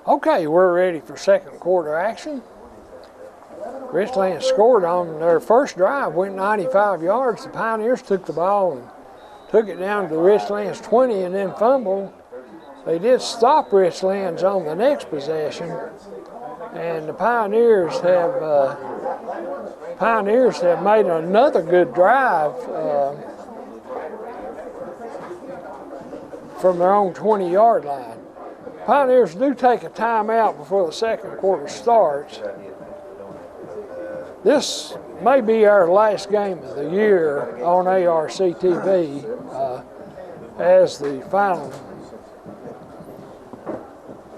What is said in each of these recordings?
Okay, we're ready for second quarter action. Richlands scored on their first drive, went 95 yards. The Pioneers took the ball and took it down to the Richlands 20 and then fumbled. They did stop Richlands on the next possession, and the Pioneers have made another good drive from their own 20-yard line. Pioneers do take a timeout before the second quarter starts. This may be our last game of the year on ARC-TV as the final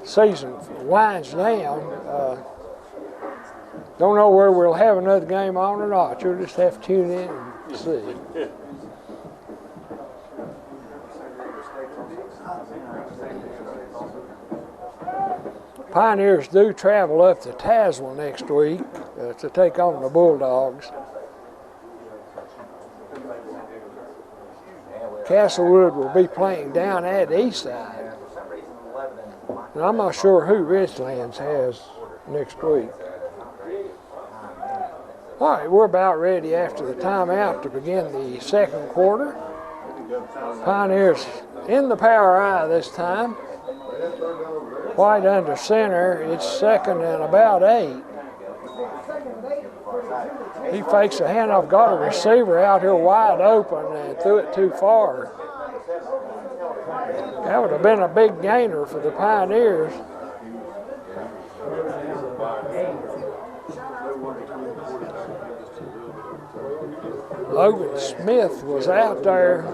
season winds down. Don't know where we'll have another game on or not. You'll just have to tune in and see. Pioneers do travel up to Tazewell next week to take on the Bulldogs. Castlewood will be playing down at Eastside. And I'm not sure who Richlands has next week. All right, we're about ready after the timeout to begin the second quarter. Pioneers in the power I this time. White under center. It's second and about 8. He fakes a handoff, got a receiver out here wide open and threw it too far. That would have been a big gainer for the Pioneers. Logan Smith was out there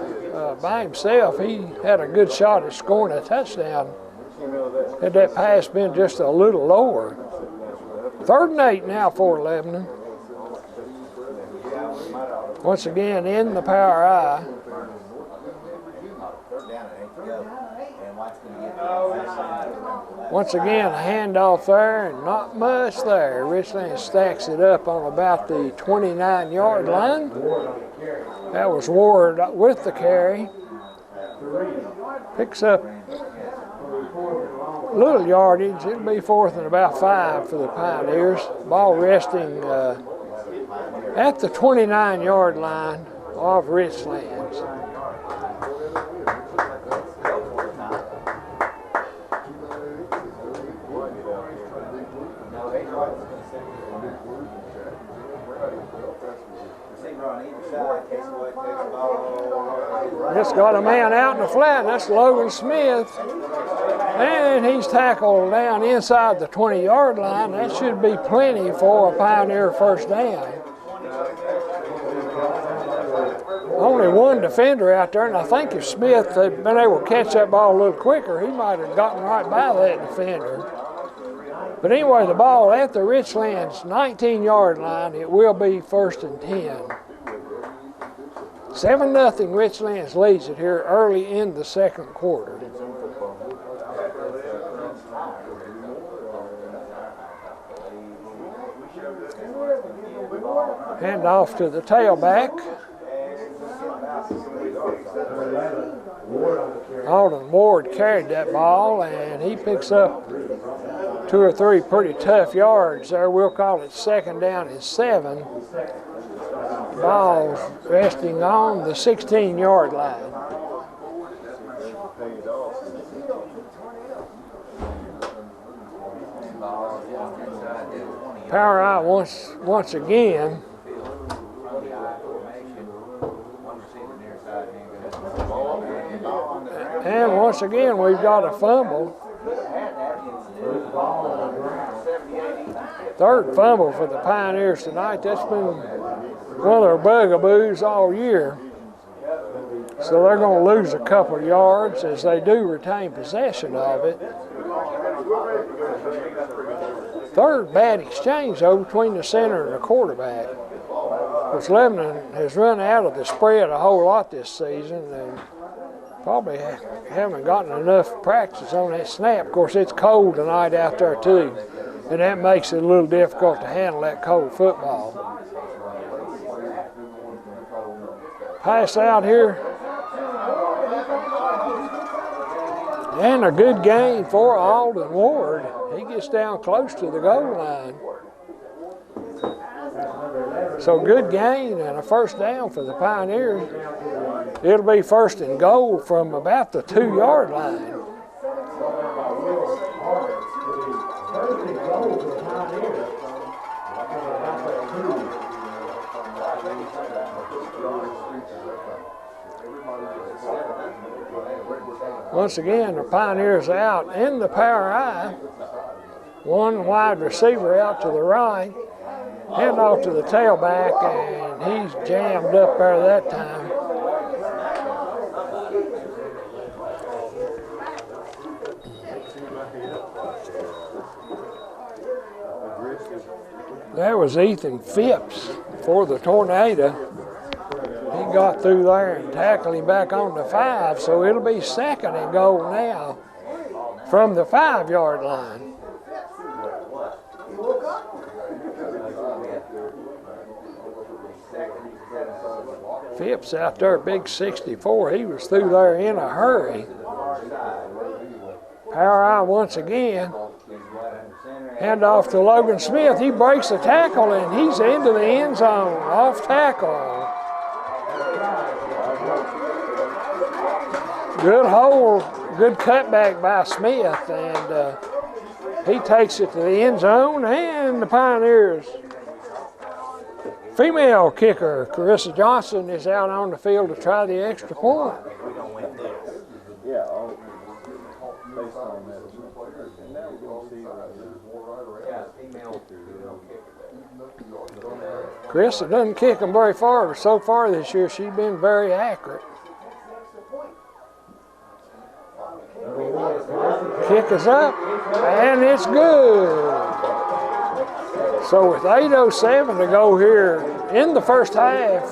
by himself. He had a good shot at scoring a touchdown. Had that pass been just a little lower. 3rd and 8 now for Lebanon. Once again in the power I. Once again, a handoff there and not much there. Richlands stacks it up on about the 29-yard line. That was Ward with the carry. Picks up a little yardage. It'll be 4th and about 5 for the Pioneers. Ball resting at the 29-yard line of Richlands. Just got a man out in the flat. That's Logan Smith. And he's tackled down inside the 20-yard line. That should be plenty for a Pioneer first down. Only one defender out there, and I think if Smith had been able to catch that ball a little quicker, he might have gotten right by that defender. But anyway, the ball at the Richlands 19-yard line. It will be 1st and 10. 7-0 Richlands leads it here early in the second quarter. Hand off to the tailback. Alden Ward carried that ball, and he picks up 2 or 3 pretty tough yards there. We'll call it 2nd down and 7. Ball resting on the 16-yard line. Power I once again. And once again, we've got a fumble. 3rd fumble for the Pioneers tonight. That's been one of their bugaboos all year. So they're going to lose a couple of yards as they do retain possession of it. 3rd bad exchange, though, between the center and the quarterback. Of course, Lebanon has run out of the spread a whole lot this season and probably haven't gotten enough practice on that snap. Of course, it's cold tonight out there, too, and that makes it a little difficult to handle that cold football. Pass out here And a good gain for Alden Ward. He gets down close to the goal line. So good gain and a first down for the Pioneers. It'll be first and goal from about the 2-yard line. Once again, the Pioneers out in the power I. One wide receiver out to the right. Hand off to the tailback, and he's jammed up there that time. That was Ethan Phipps for the Tornado. He got through there and tackled him back on the 5, so it'll be second and goal now from the 5-yard line. Phipps out there, big 64. He was through there in a hurry. Power I once again. Hand off to Logan Smith. He breaks the tackle and he's into the end zone. Off tackle. Good hold, good cutback by Smith, and he takes it to the end zone, and the Pioneers. Female kicker, Carissa Johnson, is out on the field to try the extra point. Carissa doesn't kick them very far, but so far this year she's been very accurate. Kick is up, and it's good. So with 8:07 to go here in the first half,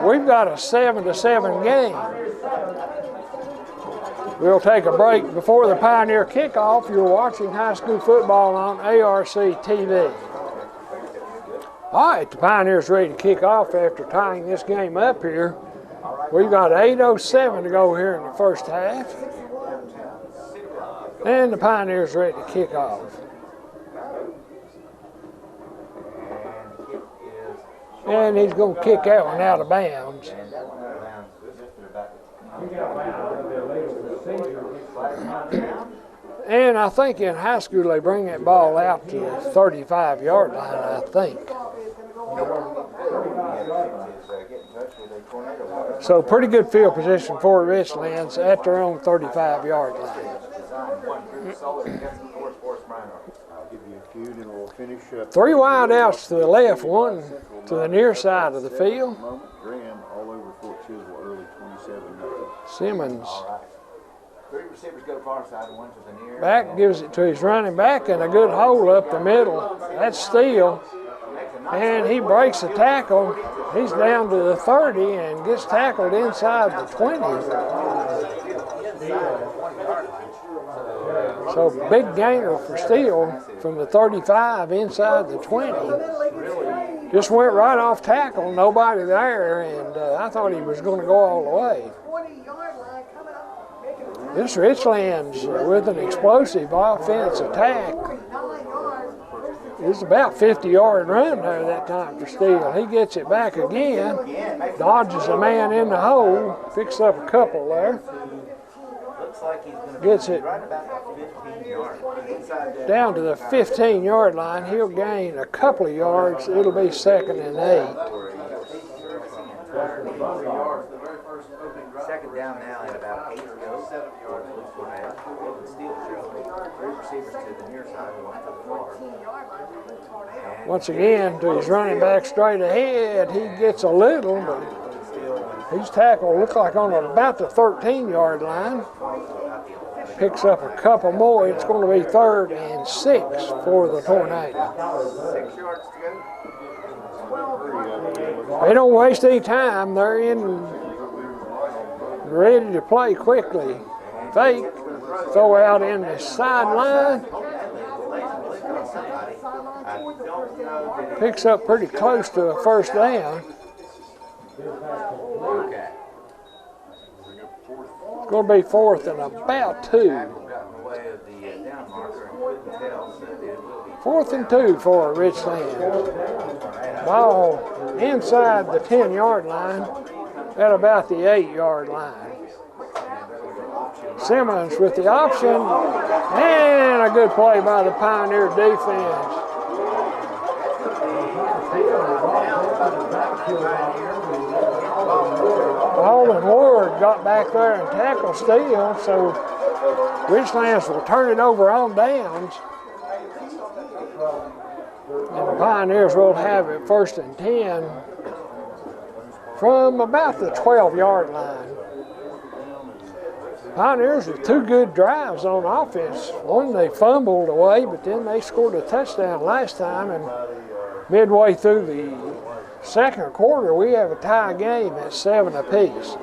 we've got a 7-7 game. We'll take a break before the Pioneer kickoff. You're watching high school football on ARC TV. All right, the Pioneers ready to kick off after tying this game up here. We've got 8:07 to go here in the first half. And the Pioneers ready to kick off. And he's going to kick that one out of bounds. And I think in high school they bring that ball out to the 35-yard line, I think. So pretty good field position for Richlands at their own 35-yard line. Three wide outs to the left, one to the near side of the field. Simmons. Back gives it to his running back, and a good hole up the middle. That's Steele. And he breaks the tackle. He's down to the 30 and gets tackled inside the 20. So big gainer for Steele from the 35 inside the 20. Just went right off tackle, nobody there, and I thought he was going to go all the way. This Richlands with an explosive offense attack. It was about 50-yard run there that time for Steele. He gets it back again, dodges a man in the hole, picks up a couple there. Gets it down to the 15-yard line. He'll gain a couple of yards. It'll be 2nd and 8. Second down now at about 8 to go. 7 yards. Once again, to his running back straight ahead. He gets a little, but he's tackled, looks like on about the 13-yard line. Picks up a couple more. It's going to be 3rd and 6 for the Tornado. 6 yards to go. They don't waste any time. They're in, ready to play quickly. Fake, throw out in the sideline. Picks up pretty close to a first down. Going to be 4th and about 2. Got in the way of the down marker and couldn't tell, so it will be 4th and 2 for Richlands. Ball inside the 10-yard line at about the 8-yard line. Simmons with the option, and a good play by the Pioneer defense. Ball and Ward got back there and tackled still, so Richlands will turn it over on downs. And the Pioneers will have it 1st and 10 from about the 12-yard line. Pioneers with 2 good drives on offense. One they fumbled away, but then they scored a touchdown last time. And midway through the 2nd quarter, we have a tie game at 7 apiece.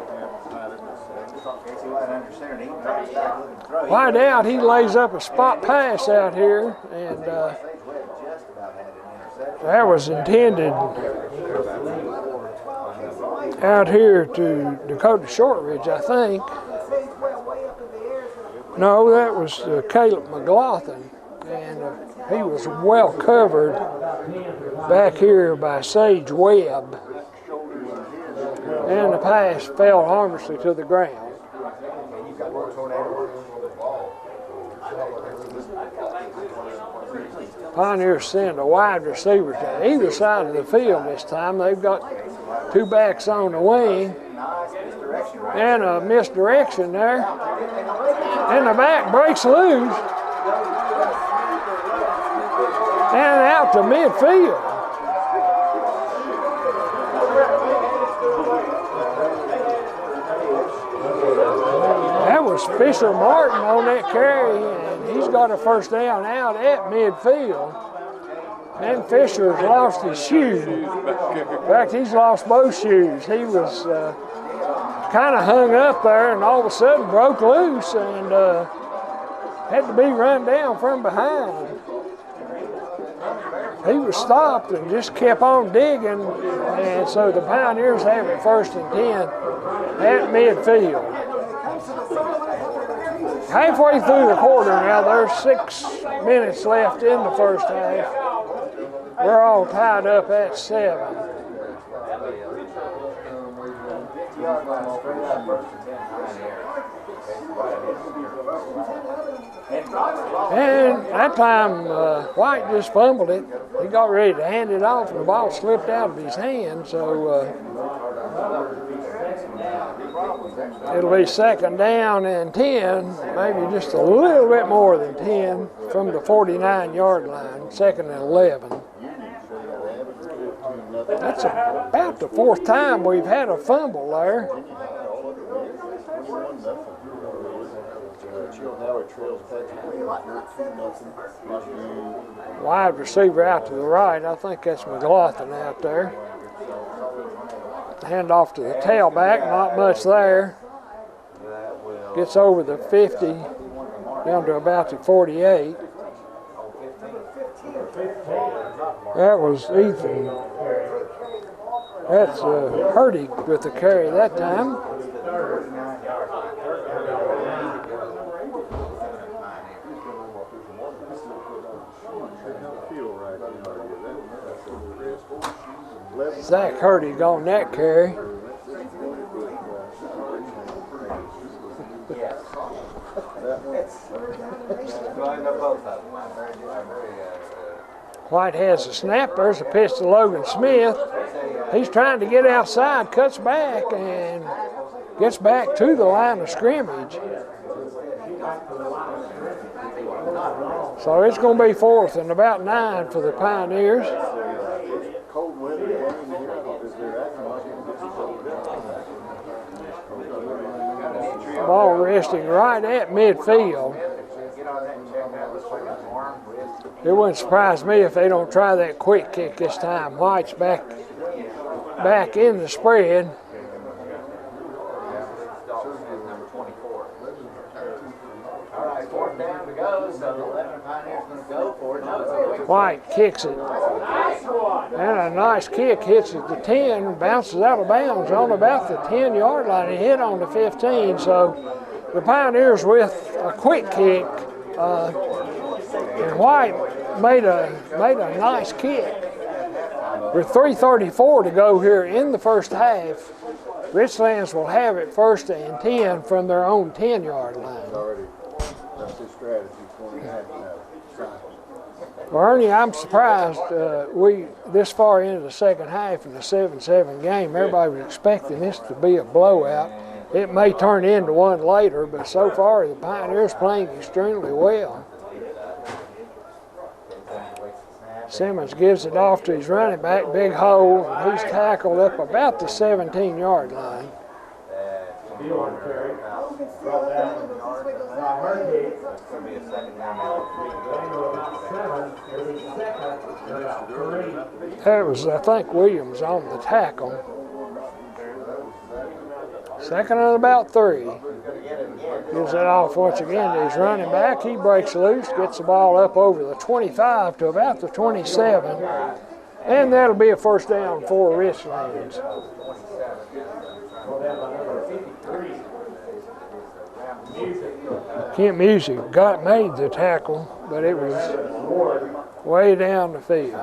Wide out, he lays up a spot pass out here, and that was intended out here to Dakota Shortridge, I think. No, that was Caleb McLaughlin, and he was well covered back here by Sage Webb. And the pass fell harmlessly to the ground. Pioneers send a wide receiver to either side of the field this time. They've got 2 backs on the wing. And a misdirection there. And the back breaks loose. And out to midfield. That was Fisher Martin on that carry, and he's got a 1st down out at midfield. And Fisher's lost his shoe. In fact, he's lost both shoes. He was kind of hung up there and all of a sudden broke loose and had to be run down from behind. He was stopped and just kept on digging, and so the Pioneers have it 1st and 10 at midfield. Halfway through the quarter now, there's 6 minutes left in the 1st half. We're all tied up at 7. And that time, White just fumbled it. He got ready to hand it off, and the ball slipped out of his hand, so it'll be 2nd down and 10, maybe just a little bit more than 10 from the 49-yard line, 2nd and 11. That's about the 4th time we've had a fumble there. Wide receiver out to the right. I think that's McLaughlin out there. Hand off to the tailback. Not much there. Gets over the 50, down to about the 48. That was Ethan. That's Hurdy with the carry that time. Zach Hurdy on that carry. White has a snap. There's a pitch to Logan Smith. He's trying to get outside, cuts back, and gets back to the line of scrimmage. So it's going to be 4th and about 9 for the Pioneers. Ball resting right at midfield. It wouldn't surprise me if they don't try that quick kick this time. White's back in the spread. White kicks it. And a nice kick, hits it to 10, bounces out of bounds on about the 10-yard line. He hit on the 15, so the Pioneers with a quick kick, and White made a nice kick. With 3:34 to go here in the first half, Richlands will have it 1st and 10 from their own 10-yard line. That's his strategy, 20.5 now. Well, Ernie, I'm surprised we this far into the second half in the 7-7 game. Everybody was expecting this to be a blowout. It may turn into one later, but so far the Pioneers playing extremely well. Simmons gives it off to his running back, big hole, and he's tackled up about the 17-yard line. That was, I think, Williams on the tackle. 2nd and about 3. Gives it off once again to his running back. He breaks loose, gets the ball up over the 25 to about the 27. And that'll be a 1st down for Richlands. Kent Music made the tackle, but it was way down the field.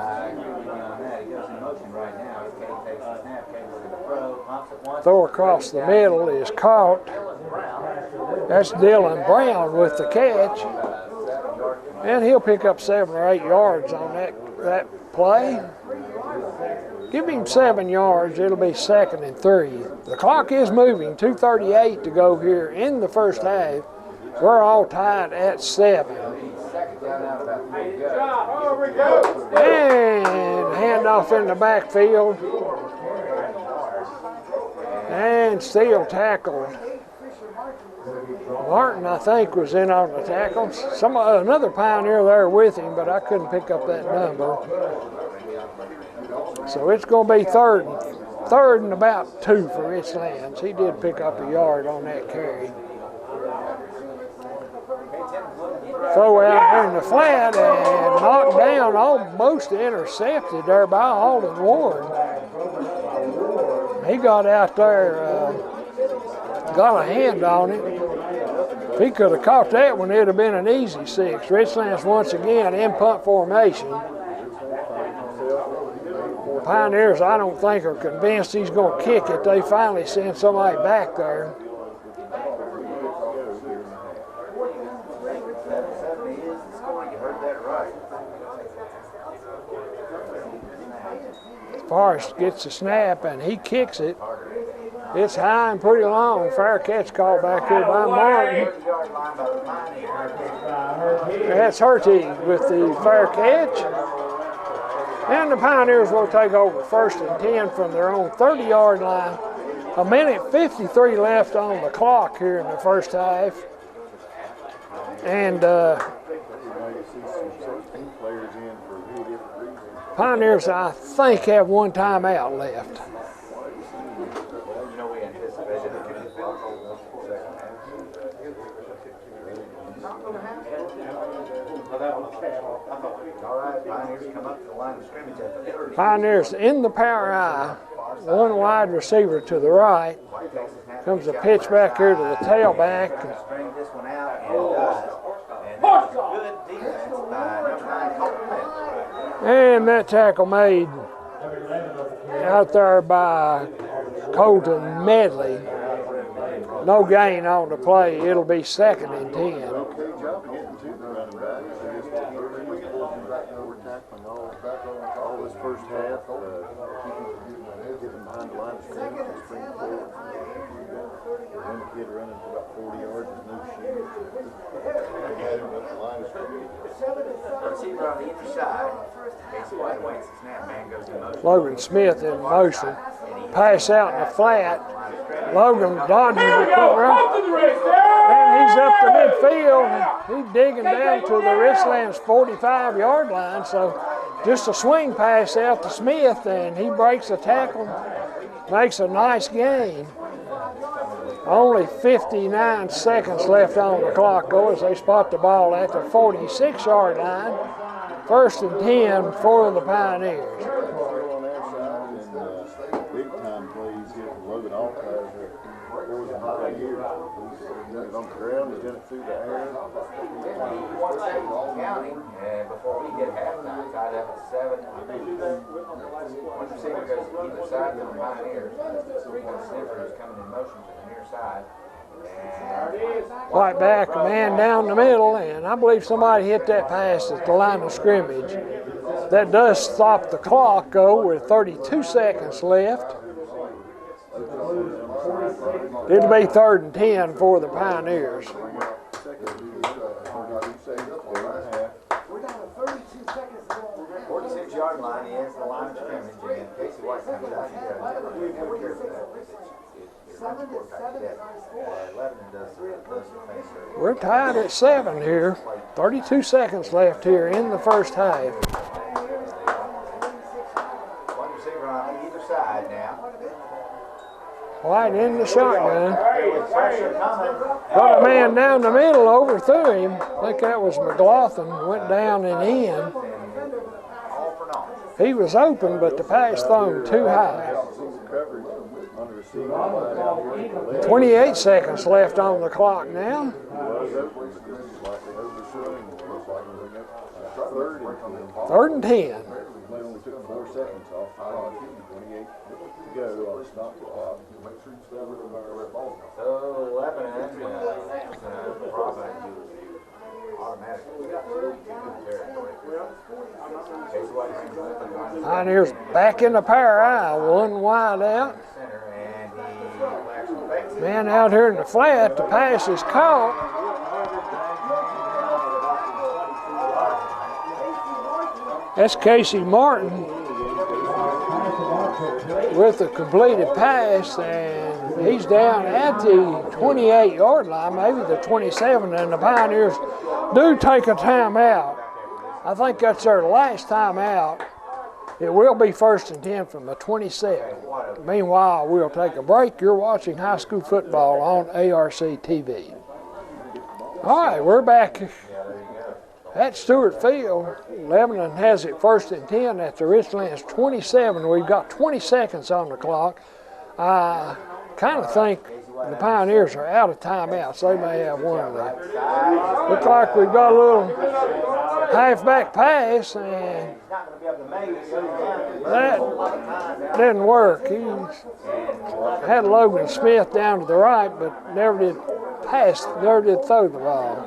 Throw across the middle is caught. That's Dylan Brown with the catch. And he'll pick up 7 or 8 yards on that play. Give him 7 yards, it'll be 2nd and 3. The clock is moving, 2:38 to go here in the first half. We're all tied at 7. And handoff in the backfield. And still tackled. Martin, I think, was in on the tackles. Another Pioneer there with him, but I couldn't pick up that number. So it's going to be third and about 2 for Richlands. He did pick up a yard on that carry. Throw out here in the flat and knocked down, almost intercepted there by Alden Ward. He got out there, got a hand on it. If he could have caught that one, it would have been an easy 6. Richlands once again in punt formation. Pioneers, I don't think, are convinced he's going to kick it. They finally send somebody back there. Forrest gets the snap and he kicks it. It's high and pretty long. Fair catch called back here by Martin. That's Hertig with the fair catch. And the Pioneers will take over 1st and 10 from their own 30-yard line. 1:53 left on the clock here in the first half. And Pioneers, I think, have 1 timeout left. Pioneers in the power I. 1 wide receiver to the right. Comes a pitch back here to the tailback. And that tackle made out there by Colton Medley. No gain on the play. It'll be 2nd and 10. All this first half, getting behind the line of scrimmage, spring forward. One kid running for about 40 yards with no shoes. Receiver on the inside. Casey White waits the snap. Man goes in motion. Logan Smith in motion. Pass out in the flat. Logan dodges the corner. And he's up to midfield. He's digging down to the Richlands 45-yard line. So just a swing pass out to Smith, and he breaks the tackle, makes a nice gain. Only 59 seconds left on the clock, though, as they spot the ball at the 46-yard line. 1st and 10 for the Pioneers. Big time plays here from Logan Alcott for the Pioneers. ground, and then it through the air. Counting, and before we get halftime, tied up at 7. One receiver goes to either side of the Pioneers. One sniffer is coming in motion to the near side. Right back, a man down the middle, and I believe somebody hit that pass at the line of scrimmage. That does stop the clock, though, with 32 seconds left. It'll be 3rd and 10 for the Pioneers. 46-yard line is the line of scrimmage, and Casey White comes out here. We're tied at 7 here. 32 seconds left here in the first half. One receiver on either side now. White in the shotgun. Pressure coming. Got a man down the middle, overthrew him. I think that was McLaughlin. Went down and in. All for naught. He was open, but the pass thrown too high. 28 seconds left on the clock now. 3rd and 10. They only took 4 seconds off. 28 to go on stop the clock. So Lebanon Providence automatically territory. Pioneers back in the power eye, one wide out. Man out here in the flat, the pass is caught. That's Casey Martin with a completed pass, and he's down at the 28-yard line, maybe the 27, and the Pioneers do take a timeout. I think that's their last timeout. It will be 1st and 10 from the 27. Meanwhile, we'll take a break. You're watching high school football on ARC TV. All right, we're back at Stewart Field. Lebanon has it 1st and 10 at the Richlands 27. We've got 20 seconds on the clock. I kind of think the Pioneers are out of timeouts. They may have one of them. Looks like we've got a little halfback pass, and that didn't work. He had Logan Smith down to the right, but never did throw the ball.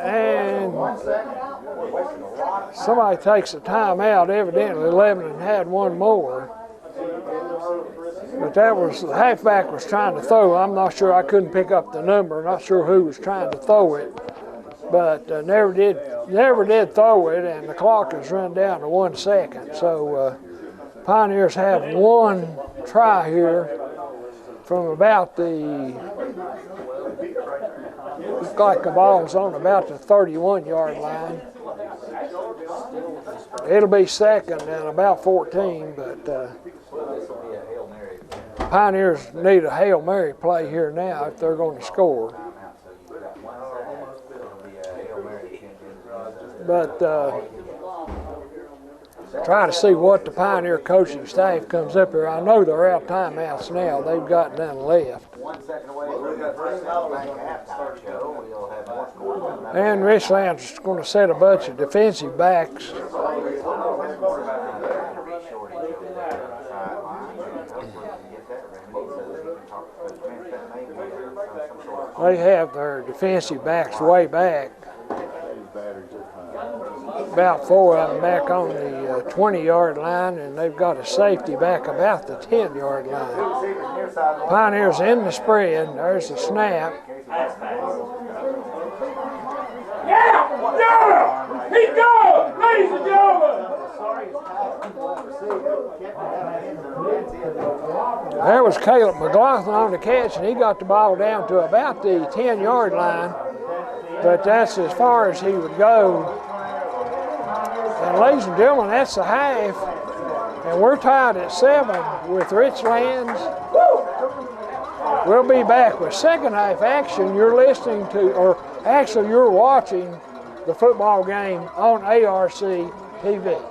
And somebody takes a timeout. Evidently, Lebanon had one more. But that was, the halfback was trying to throw. I'm not sure, I couldn't pick up the number. Not sure who was trying to throw it. But never did throw it, and the clock has run down to 1 second. So Pioneers have one try here from about the, looks like the ball's on about the 31-yard line. It'll be 2nd and about 14, but Pioneers need a Hail Mary play here now if they're going to score. But try to see what the Pioneer coaching staff comes up here. I know they're out timeouts now. They've got none left. 1 second away. We've got halftime show. We'll have more score. And Richlands is going to set a bunch of defensive backs. They have their defensive backs way back. About 4 of them back on the 20-yard line, and they've got a safety back about the 10-yard line. Pioneers in the spread. There's the snap. Yeah! He's gone! Ladies and gentlemen! There was Caleb McLaughlin on the catch, and he got the ball down to about the 10-yard line, but that's as far as he would go. And ladies and gentlemen, that's the half, and we're tied at 7 with Richlands. We'll be back with second half action. You're listening to, or actually you're watching the football game on ARC TV.